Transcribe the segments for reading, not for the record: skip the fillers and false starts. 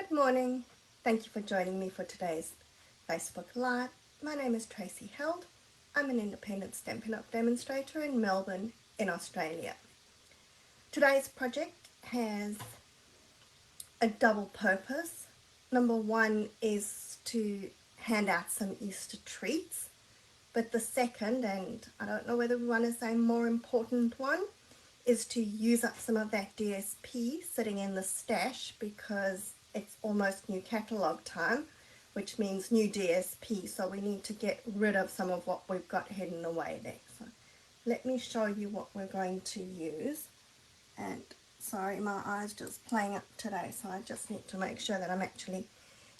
Good morning. Thank you for joining me for today's Facebook Live. My name is Tracy Held. I'm an independent Stampin' Up! Demonstrator in Melbourne, in Australia. Today's project has a double purpose. Number one is to hand out some Easter treats, but the second, and I don't know whether we want to say more important one, is to use up some of that DSP sitting in the stash because it's almost new catalogue time, which means new DSP, so we need to get rid of some of what we've got hidden away there. So let me show you what we're going to use. And sorry, my eye's just playing up today, so I just need to make sure that I'm actually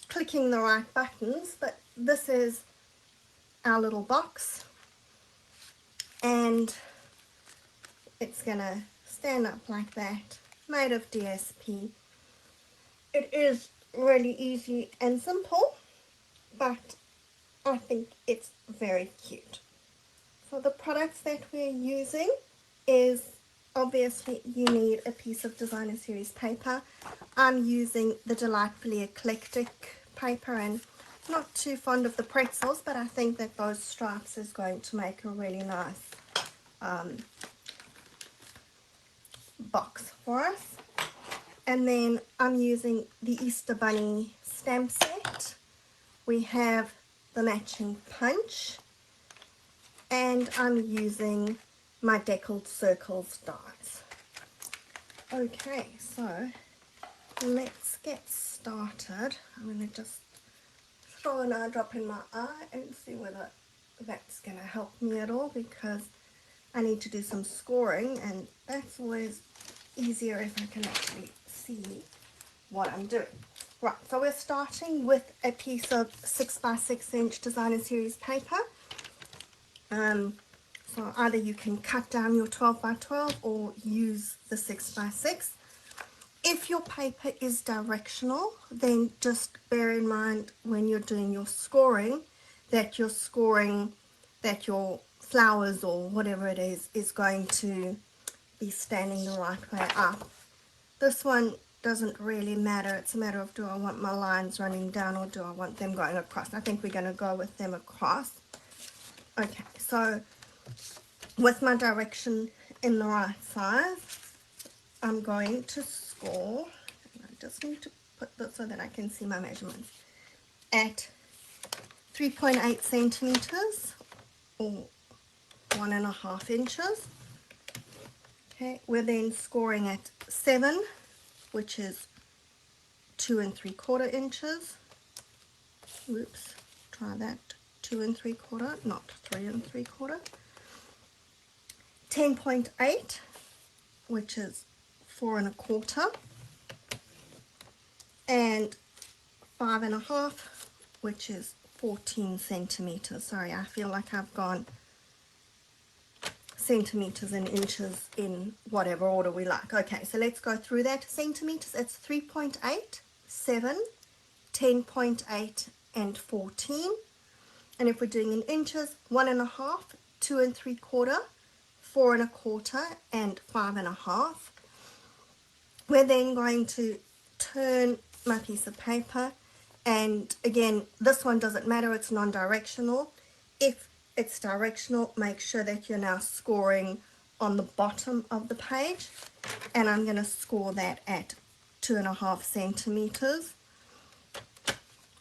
clicking the right buttons. But this is our little box, and it's gonna stand up like that, made of DSP. It is really easy and simple, but I think it's very cute. So the products that we're using is, obviously you need a piece of designer series paper. I'm using the Delightfully Eclectic paper, and not too fond of the pretzels, but I think that those stripes is going to make a really nice box for us. And then I'm using the Easter Bunny stamp set. We have the matching punch, and I'm using my Deckled Circles dies. Okay, so let's get started. I'm going to just throw an eye drop in my eye and see whether that's going to help me at all, because I need to do some scoring, and that's always easier if I can actually see what I'm doing. Right, so we're starting with a piece of 6x6" designer series paper. So either you can cut down your 12x12 or use the 6x6. If your paper is directional, then just bear in mind when you're doing your scoring that your flowers or whatever it is going to be standing the right way up. This one doesn't really matter. It's a matter of, do I want my lines running down or do I want them going across? I think we're going to go with them across. Okay, so with my direction in the right size, I'm going to score. I just need to put this so that I can see my measurements. At 3.8 centimeters or 1.5 inches. Okay, we're then scoring at 7, which is 2 3/4 inches. Whoops, try that. 2 3/4, not 3 3/4. 10.8, which is 4 1/4, and 5 1/2, which is 14 centimeters. Sorry, I feel like I've gone centimeters and inches in whatever order we like. Okay, so let's go through that. Centimeters, it's 3.8, 7, 10.8, and 14. And if we're doing in inches, 1 1/2, 2 3/4, 4 1/4, and 5 1/2. We're then going to turn my piece of paper, and again, this one doesn't matter, it's non-directional. If it's directional, make sure that you're now scoring on the bottom of the page, and I'm going to score that at 2.5 centimeters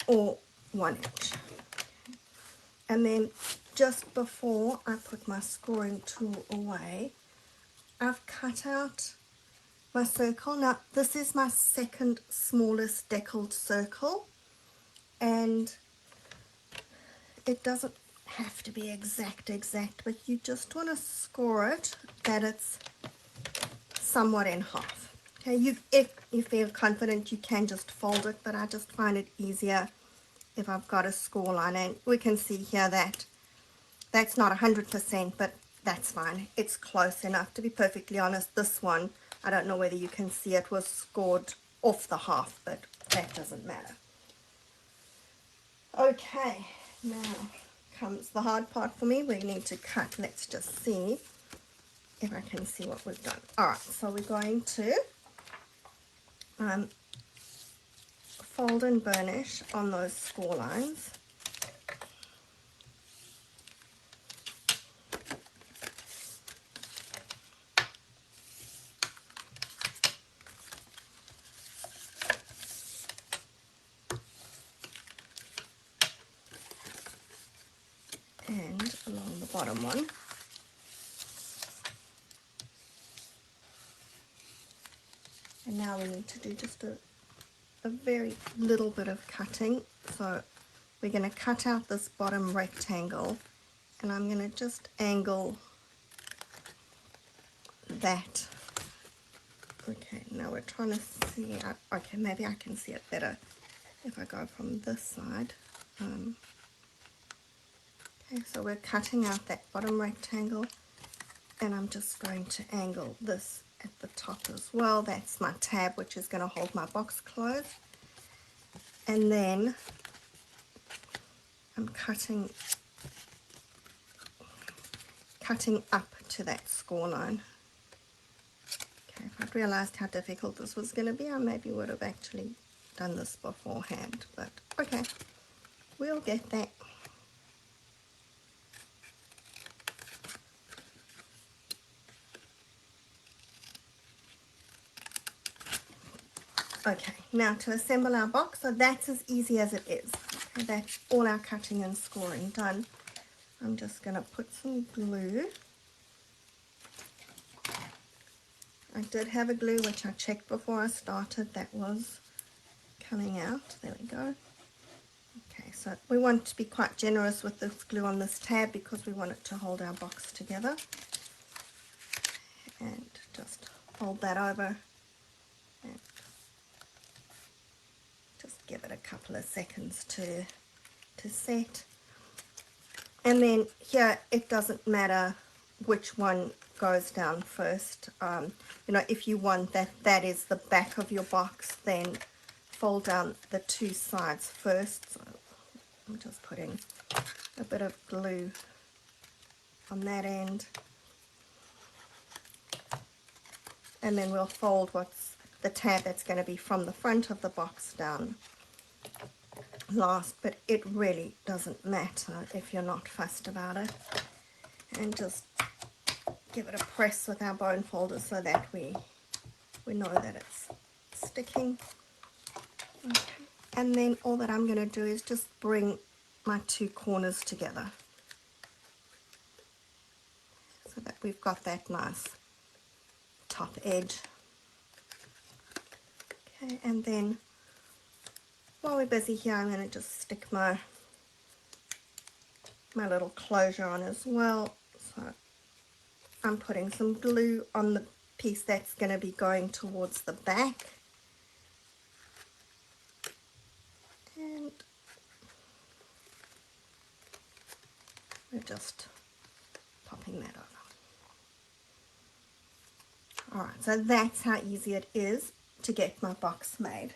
or 1 inch. And then just before I put my scoring tool away, I've cut out my circle. Now this is my second smallest deckled circle, and it doesn't have to be exact, but you just want to score it that it's somewhat in half. Okay, if you feel confident, you can just fold it, but I just find it easier if I've got a score line. And we can see here that that's not 100%, but that's fine. It's close enough. To be perfectly honest, this one, I don't know whether you can see it, was scored off the half, but that doesn't matter. Okay, now comes the hard part for me. We need to cut. Let's just see if I can see what we've done. Alright, so we're going to fold and burnish on those score lines. And along the bottom one. And now we need to do just a very little bit of cutting. So we're going to cut out this bottom rectangle, and I'm going to just angle that. Okay, now we're trying to see, okay, maybe I can see it better if I go from this side. Okay, so we're cutting out that bottom rectangle, and I'm just going to angle this at the top as well. That's my tab, which is going to hold my box closed. And then I'm cutting up to that score line. Okay, if I'd realized how difficult this was going to be, I maybe would have actually done this beforehand, but okay, we'll get that. Okay, now to assemble our box, so that's as easy as it is. Okay, that's all our cutting and scoring done. I'm just going to put some glue. I did have a glue which I checked before I started, that was coming out. There we go. Okay, so we want to be quite generous with this glue on this tab because we want it to hold our box together. And just fold that over and just give it a couple of seconds to set. And then here it doesn't matter which one goes down first. You know, if you want that is the back of your box, then fold down the two sides first. So I'm just putting a bit of glue on that end, and then we'll fold what's the tab that's going to be from the front of the box down last, but it really doesn't matter if you're not fussed about it. And just give it a press with our bone folder so that we know that it's sticking. Okay. And then all that I'm going to do is just bring my two corners together so that we've got that nice top edge. Okay, and then while we're busy here, I'm going to just stick my little closure on as well. So I'm putting some glue on the piece that's going to be going towards the back. And we're just popping that over. Alright, so that's how easy it is to get my box made.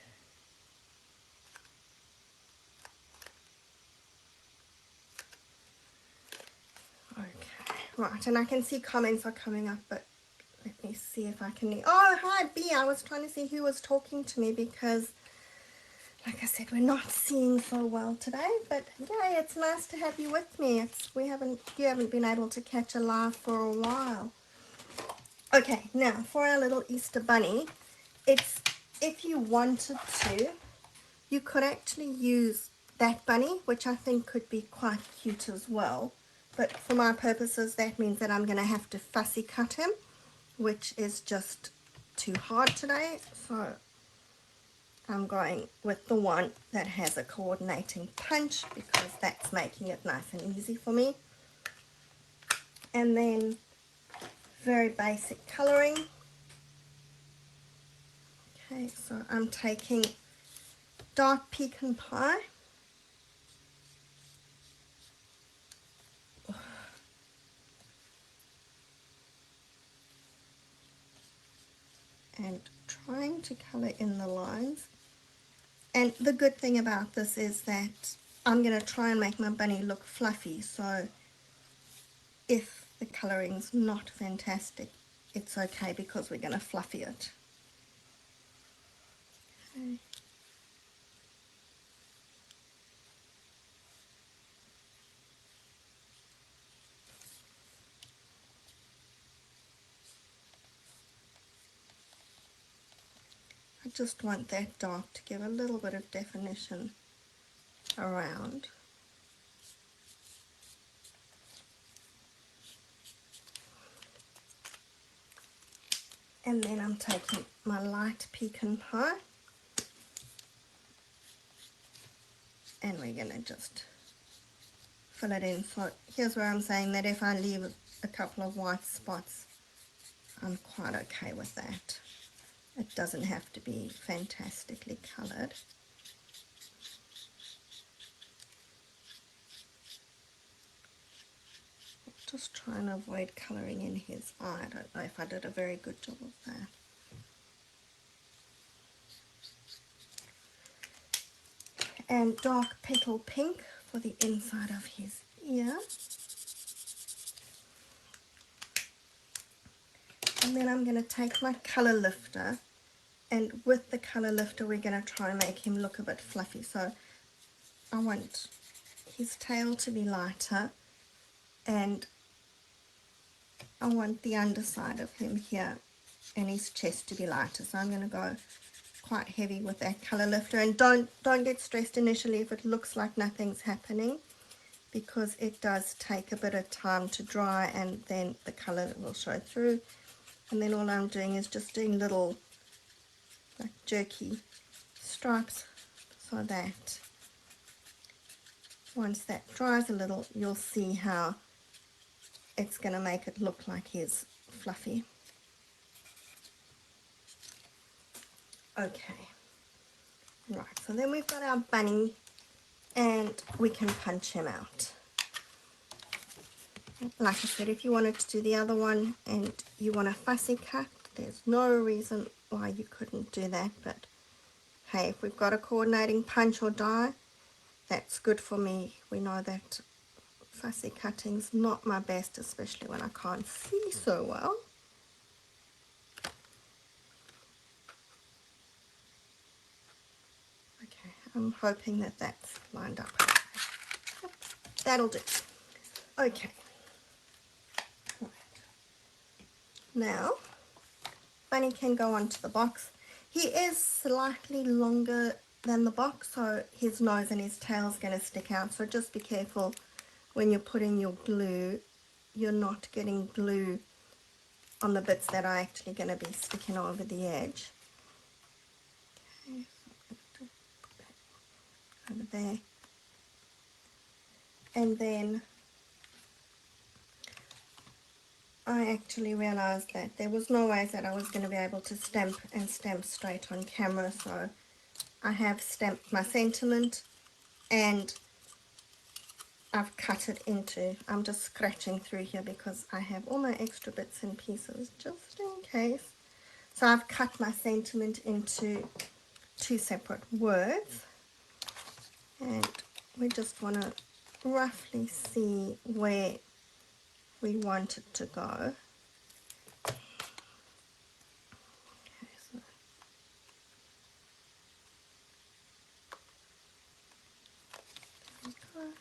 Okay, right, and I can see comments are coming up, but let me see if I can... Oh, hi, B. I was trying to see who was talking to me because, like I said, we're not seeing so well today, but yeah, it's nice to have you with me. You haven't been able to catch a live for a while. Okay, now for our little Easter bunny, if you wanted to, you could actually use that bunny, which I think could be quite cute as well. But for my purposes, that means that I'm going to have to fussy cut him, which is just too hard today. So I'm going with the one that has a coordinating punch because that's making it nice and easy for me. And then very basic colouring. Okay, so I'm taking dark pecan pie. And trying to colour in the lines. And the good thing about this is that I'm going to try and make my bunny look fluffy, so if the colouring's not fantastic, it's okay because we're going to fluffy it. Okay. just want that dark to give a little bit of definition around. And then I'm taking my light pecan pie, and we're going to just fill it in. So here's where I'm saying that if I leave a couple of white spots, I'm quite okay with that. It doesn't have to be fantastically coloured. Just trying to avoid colouring in his eye. I don't know if I did a very good job of that. And dark petal pink for the inside of his ear. And then I'm going to take my colour lifter, and with the colour lifter we're going to try and make him look a bit fluffy. So I want his tail to be lighter, and I want the underside of him here and his chest to be lighter. So I'm going to go quite heavy with that colour lifter, and don't get stressed initially if it looks like nothing's happening, because it does take a bit of time to dry and then the colour will show through. And then all I'm doing is just doing little like jerky stripes, so that once that dries a little, you'll see how it's going to make it look like he's fluffy. Okay, right, so then we've got our bunny, and we can punch him out. Like I said, if you wanted to do the other one and you want a fussy cut, there's no reason why you couldn't do that. But hey, if we've got a coordinating punch or die, that's good for me. We know that fussy cutting's not my best, especially when I can't see so well. Okay, I'm hoping that that's lined up okay. That'll do. Okay. Right. Now, Bunny can go onto the box. He is slightly longer than the box, so his nose and his tail's going to stick out. So just be careful when you're putting your glue, you're not getting glue on the bits that are actually going to be sticking over the edge. Okay, so I'm going to put that over there. And then I actually realized that there was no way that I was going to be able to stamp straight on camera, so I have stamped my sentiment and I've cut it into, I'm just scratching through here because I have all my extra bits and pieces just in case. So I've cut my sentiment into 2 separate words, and we just want to roughly see where we want it to go. Okay, so there we go.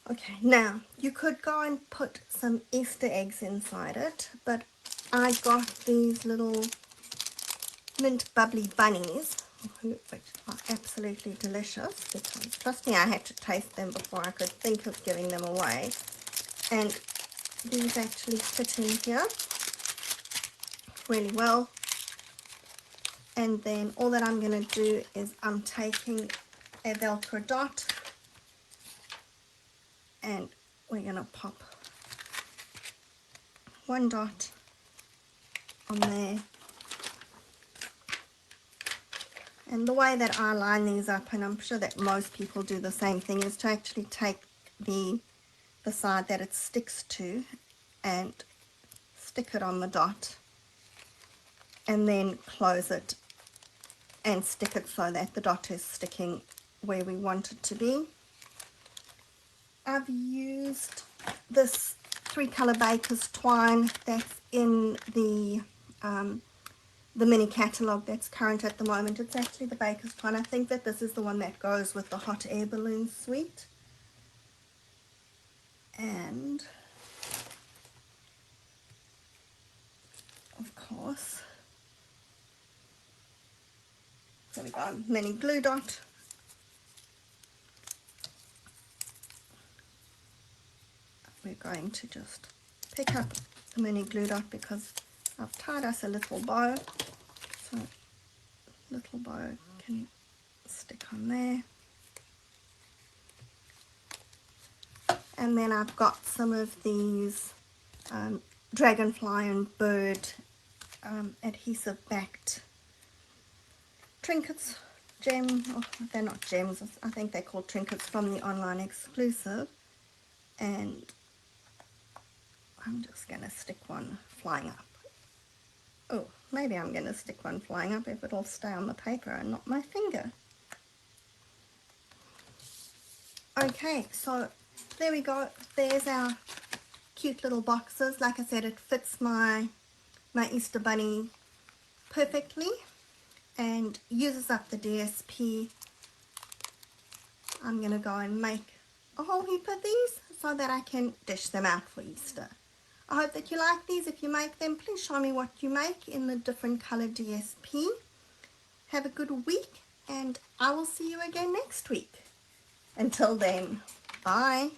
Okay, now you could go and put some Easter eggs inside it, but I got these little mint bubbly bunnies, which are absolutely delicious, because trust me, I had to taste them before I could think of giving them away. And these actually fit in here really well. And then all that I'm going to do is I'm taking a Velcro dot, and we're going to pop 1 dot on there. And the way that I line these up, and I'm sure that most people do the same thing, is to actually take the side that it sticks to and stick it on the dot, and then close it and stick it so that the dot is sticking where we want it to be. I've used this 3-color Baker's twine that's in the mini catalogue that's current at the moment. It's actually the Baker's twine. I think that this is the one that goes with the hot air balloon suite. And of course, so we got a mini glue dot. We're going to just pick up the mini glue dot because I've tied us a little bow, so little bow can stick on there. And then I've got some of these dragonfly and bird adhesive backed trinkets, they're not gems, I think they're called trinkets from the online exclusive, and I'm just going to stick one flying up. Oh, maybe I'm going to stick one flying up if it'll stay on the paper and not my finger. Okay, so there we go. There's our cute little boxes. Like I said, it fits my Easter bunny perfectly and uses up the DSP. I'm going to go and make a whole heap of these so that I can dish them out for Easter. I hope that you like these. If you make them, please show me what you make in the different color DSP. Have a good week, and I will see you again next week. Until then, bye.